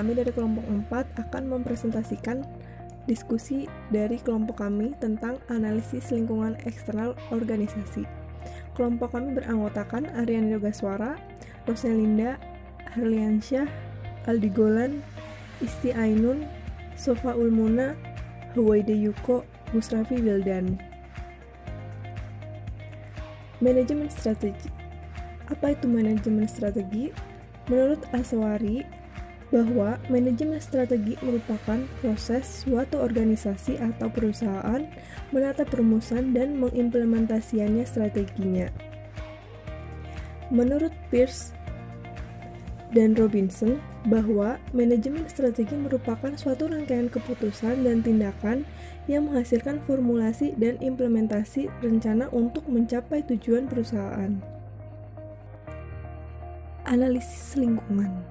kami dari kelompok 4 akan mempresentasikan diskusi dari kelompok kami tentang analisis lingkungan eksternal organisasi. Kelompok kami beranggotakan Aryani Yogaswara, Roselinda, Harliansyah, Aldi Golan, Isti Ainun, Sofa Ulmuna, Huwaide Yuko, Musrafi Wildan. Manajemen strategi. Apa itu manajemen strategi? Menurut Aswari, bahwa manajemen strategi merupakan proses suatu organisasi atau perusahaan menata perumusan dan mengimplementasikannya strateginya. Menurut Pierce dan Robinson, bahwa manajemen strategi merupakan suatu rangkaian keputusan dan tindakan yang menghasilkan formulasi dan implementasi rencana untuk mencapai tujuan perusahaan. Analisis lingkungan.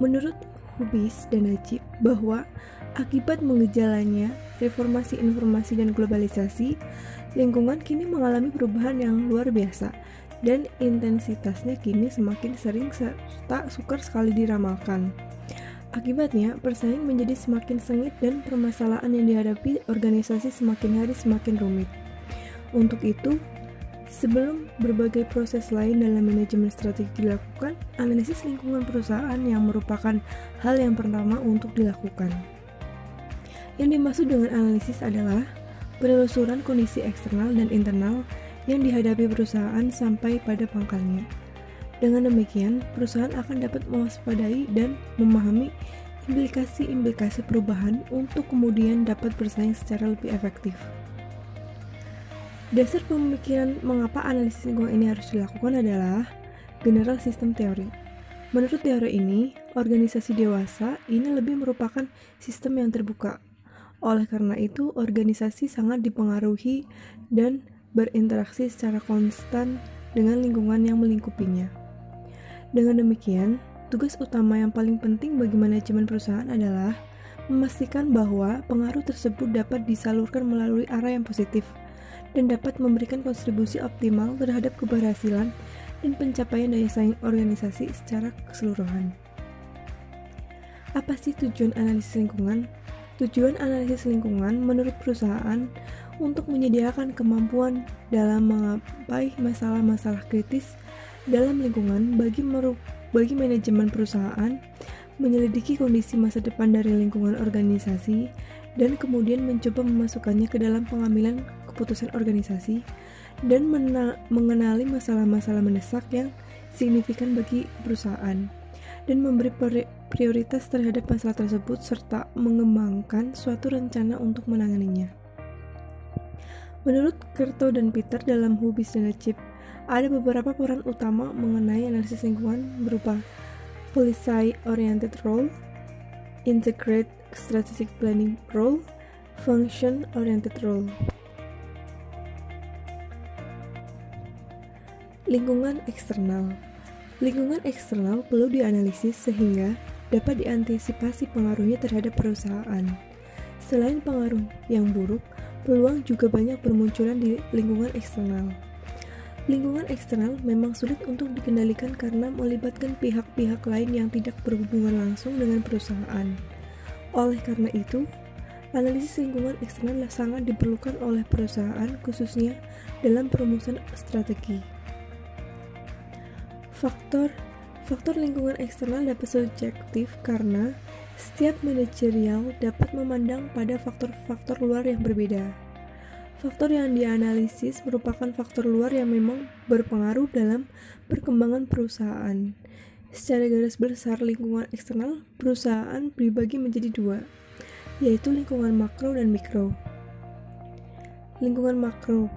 Menurut Hubis dan Najib, bahwa akibat mengejalanya reformasi informasi dan globalisasi, lingkungan kini mengalami perubahan yang luar biasa dan intensitasnya kini semakin sering serta sukar sekali diramalkan. Akibatnya, persaing menjadi semakin sengit dan permasalahan yang dihadapi organisasi semakin hari semakin rumit. Untuk itu, sebelum berbagai proses lain dalam manajemen strategi dilakukan, analisis lingkungan perusahaan yang merupakan hal yang pertama untuk dilakukan. Yang dimaksud dengan analisis adalah penelusuran kondisi eksternal dan internal yang dihadapi perusahaan sampai pada pangkalnya. Dengan demikian, perusahaan akan dapat mewaspadai dan memahami implikasi-implikasi perubahan untuk kemudian dapat bersaing secara lebih efektif. Dasar pemikiran mengapa analisis lingkungan ini harus dilakukan adalah general system theory. Menurut teori ini, organisasi dewasa ini lebih merupakan sistem yang terbuka. Oleh karena itu, organisasi sangat dipengaruhi dan berinteraksi secara konstan dengan lingkungan yang melingkupinya. Dengan demikian, tugas utama yang paling penting bagi manajemen perusahaan adalah memastikan bahwa pengaruh tersebut dapat disalurkan melalui arah yang positif dan dapat memberikan kontribusi optimal terhadap keberhasilan dan pencapaian daya saing organisasi secara keseluruhan. Apa sih tujuan analisis lingkungan? Tujuan analisis lingkungan menurut perusahaan untuk menyediakan kemampuan dalam mengapai masalah-masalah kritis dalam lingkungan bagi manajemen perusahaan, menyelidiki kondisi masa depan dari lingkungan organisasi, dan kemudian mencoba memasukkannya ke dalam pengambilan keputusan organisasi, dan mengenali masalah-masalah mendesak yang signifikan bagi perusahaan, dan memberi prioritas terhadap masalah tersebut, serta mengembangkan suatu rencana untuk menanganinya. Menurut Kerto dan Peter dalam Hubis dan Najib, ada beberapa peran utama mengenai analisis lingkungan berupa policy-oriented role, integrated strategic planning role, function-oriented role. Lingkungan eksternal. Lingkungan eksternal perlu dianalisis sehingga dapat diantisipasi pengaruhnya terhadap perusahaan. Selain pengaruh yang buruk, peluang juga banyak bermunculan di lingkungan eksternal. Lingkungan eksternal memang sulit untuk dikendalikan karena melibatkan pihak-pihak lain yang tidak berhubungan langsung dengan perusahaan. Oleh karena itu, analisis lingkungan eksternal sangat diperlukan oleh perusahaan, khususnya dalam perumusan strategi. Faktor lingkungan eksternal dapat subjektif karena setiap manajerial dapat memandang pada faktor-faktor luar yang berbeda. Faktor yang dianalisis merupakan faktor luar yang memang berpengaruh dalam perkembangan perusahaan. Secara garis besar lingkungan eksternal perusahaan dibagi menjadi dua, yaitu lingkungan makro dan mikro. Lingkungan makro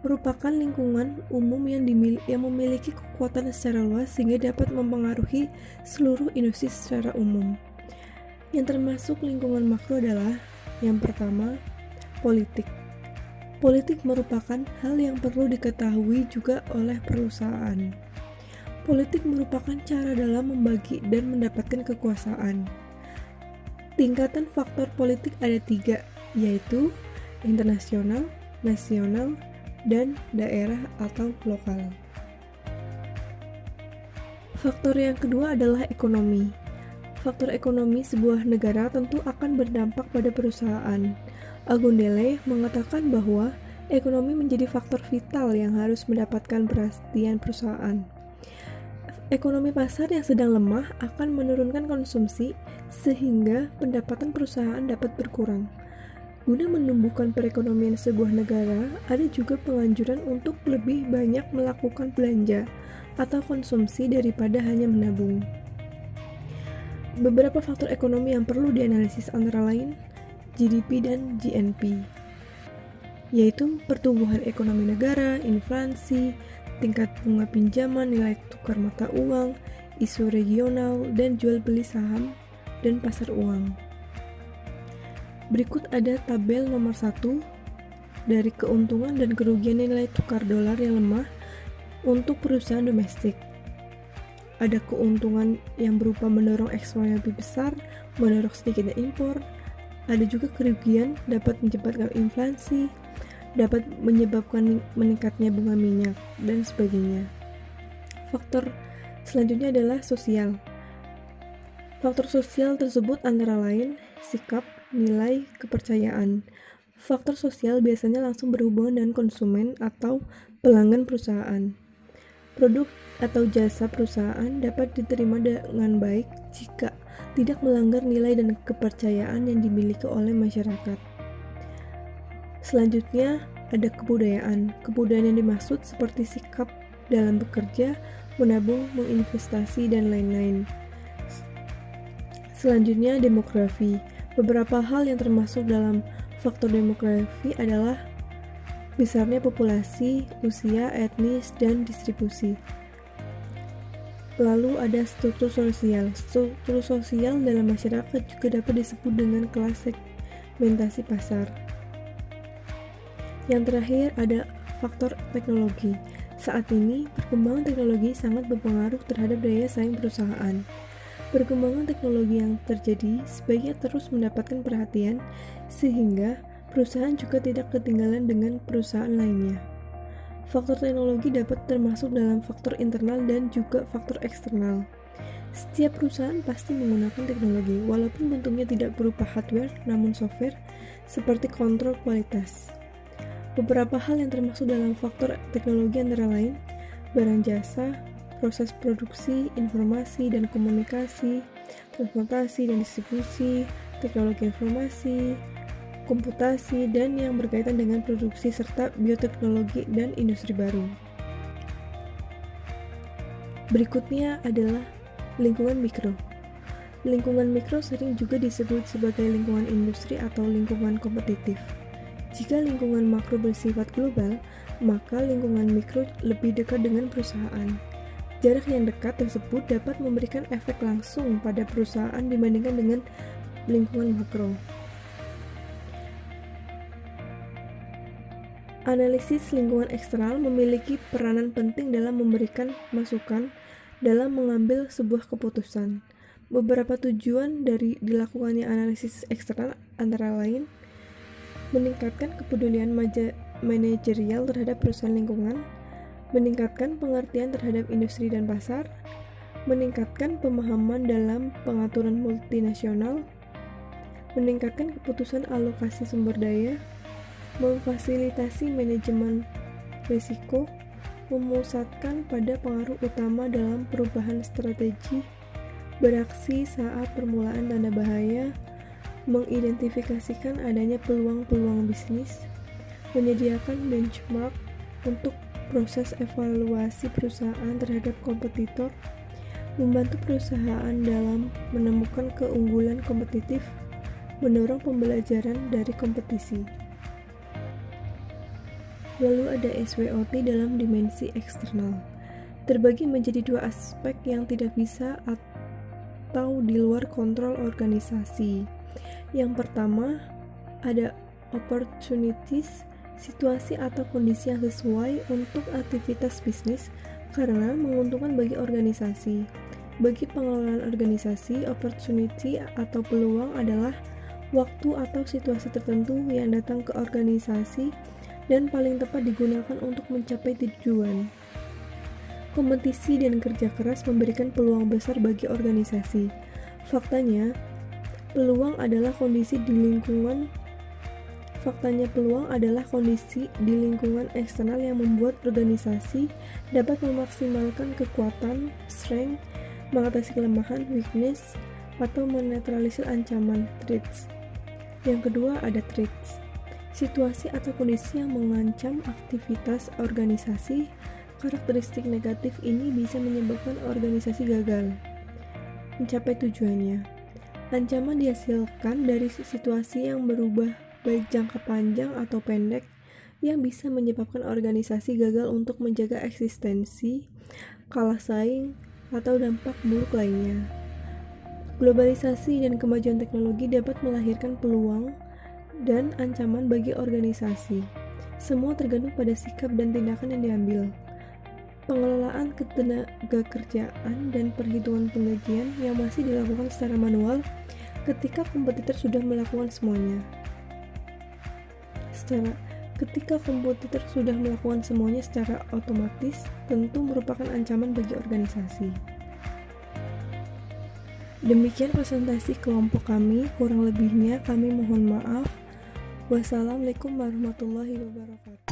merupakan lingkungan umum yang memiliki kekuatan secara luas sehingga dapat mempengaruhi seluruh industri secara umum. Yang termasuk lingkungan makro adalah yang pertama, politik. Politik merupakan hal yang perlu diketahui juga oleh perusahaan. Politik merupakan cara dalam membagi dan mendapatkan kekuasaan. Tingkatan faktor politik ada 3, yaitu internasional, nasional, dan daerah atau lokal. Faktor yang kedua adalah ekonomi. faktor ekonomi sebuah negara tentu akan berdampak pada perusahaan. Agundele mengatakan bahwa ekonomi menjadi faktor vital yang harus mendapatkan perhatian perusahaan. Ekonomi pasar yang sedang lemah akan menurunkan konsumsi sehingga pendapatan perusahaan dapat berkurang. Guna menumbuhkan perekonomian sebuah negara, ada juga penganjuran untuk lebih banyak melakukan belanja atau konsumsi daripada hanya menabung. Beberapa faktor ekonomi yang perlu dianalisis antara lain GDP dan GNP, yaitu pertumbuhan ekonomi negara, inflasi, tingkat bunga pinjaman, nilai tukar mata uang, isu regional, dan jual beli saham dan pasar uang. Berikut ada tabel nomor 1 dari keuntungan dan kerugian nilai tukar dolar yang lemah untuk perusahaan domestik. Ada keuntungan yang berupa mendorong ekspor yang lebih besar, mendorong sedikitnya impor. Ada juga kerugian dapat menyebabkan inflasi, dapat menyebabkan meningkatnya bunga minyak, dan sebagainya. Faktor selanjutnya adalah sosial. Faktor sosial tersebut antara lain sikap, nilai, kepercayaan. Faktor sosial biasanya langsung berhubungan dengan konsumen atau pelanggan perusahaan. Produk atau jasa perusahaan dapat diterima dengan baik jika tidak melanggar nilai dan kepercayaan yang dimiliki oleh masyarakat. Selanjutnya ada kebudayaan. Kebudayaan yang dimaksud seperti sikap dalam bekerja, menabung, menginvestasi, dan lain-lain. Selanjutnya demografi. Beberapa hal yang termasuk dalam faktor demografi adalah besarnya populasi, usia, etnis, dan distribusi. Lalu ada struktur sosial. Struktur sosial dalam masyarakat juga dapat disebut dengan kelas segmentasi pasar. Yang terakhir ada faktor teknologi. Saat ini, perkembangan teknologi sangat berpengaruh terhadap daya saing perusahaan. Perkembangan teknologi yang terjadi sebaiknya terus mendapatkan perhatian sehingga perusahaan juga tidak ketinggalan dengan perusahaan lainnya. Faktor teknologi dapat termasuk dalam faktor internal dan juga faktor eksternal. Setiap perusahaan pasti menggunakan teknologi, walaupun bentuknya tidak berupa hardware namun software seperti kontrol kualitas. Beberapa hal yang termasuk dalam faktor teknologi antara lain barang jasa, proses produksi, informasi dan komunikasi, transportasi dan distribusi, teknologi informasi, komputasi, dan yang berkaitan dengan produksi serta bioteknologi dan industri baru. Berikutnya adalah lingkungan mikro. Lingkungan mikro sering juga disebut sebagai lingkungan industri atau lingkungan kompetitif. Jika lingkungan makro bersifat global, maka lingkungan mikro lebih dekat dengan perusahaan. Jarak yang dekat tersebut dapat memberikan efek langsung pada perusahaan dibandingkan dengan lingkungan makro. Analisis lingkungan eksternal memiliki peranan penting dalam memberikan masukan dalam mengambil sebuah keputusan. Beberapa tujuan dari dilakukannya analisis eksternal antara lain meningkatkan kepedulian manajerial terhadap perusahaan lingkungan, meningkatkan pengertian terhadap industri dan pasar, meningkatkan pemahaman dalam pengaturan multinasional, meningkatkan keputusan alokasi sumber daya, memfasilitasi manajemen risiko, memusatkan pada pengaruh utama dalam perubahan strategi, beraksi saat permulaan tanda bahaya, mengidentifikasikan adanya peluang-peluang bisnis, menyediakan benchmark untuk proses evaluasi perusahaan terhadap kompetitor, membantu perusahaan dalam menemukan keunggulan kompetitif, mendorong pembelajaran dari kompetisi. Lalu ada SWOT dalam dimensi eksternal. Terbagi menjadi dua aspek yang tidak bisa atau di luar kontrol organisasi. Yang pertama, ada opportunities, situasi atau kondisi yang sesuai untuk aktivitas bisnis karena menguntungkan bagi organisasi. Bagi pengelolaan organisasi, opportunity atau peluang adalah waktu atau situasi tertentu yang datang ke organisasi dan paling tepat digunakan untuk mencapai tujuan. Kompetisi dan kerja keras memberikan peluang besar bagi organisasi. Faktanya, peluang adalah kondisi di lingkungan eksternal yang membuat organisasi dapat memaksimalkan kekuatan, strength, mengatasi kelemahan, weakness, atau menetralisir ancaman, threats. Yang kedua ada threats, situasi atau kondisi yang mengancam aktivitas organisasi. Karakteristik negatif ini bisa menyebabkan organisasi gagal mencapai tujuannya. Ancaman dihasilkan dari situasi yang berubah baik jangka panjang atau pendek yang bisa menyebabkan organisasi gagal untuk menjaga eksistensi, kalah saing, atau dampak buruk lainnya. Globalisasi dan kemajuan teknologi dapat melahirkan peluang dan ancaman bagi organisasi. Semua tergantung pada sikap dan tindakan yang diambil. Pengelolaan ketenagakerjaan dan perhitungan penggajian yang masih dilakukan secara manual ketika kompetitor sudah melakukan semuanya. Ketika komputer sudah melakukan semuanya secara otomatis, tentu merupakan ancaman bagi organisasi. Demikian presentasi kelompok kami, kurang lebihnya kami mohon maaf. Wassalamualaikum warahmatullahi wabarakatuh.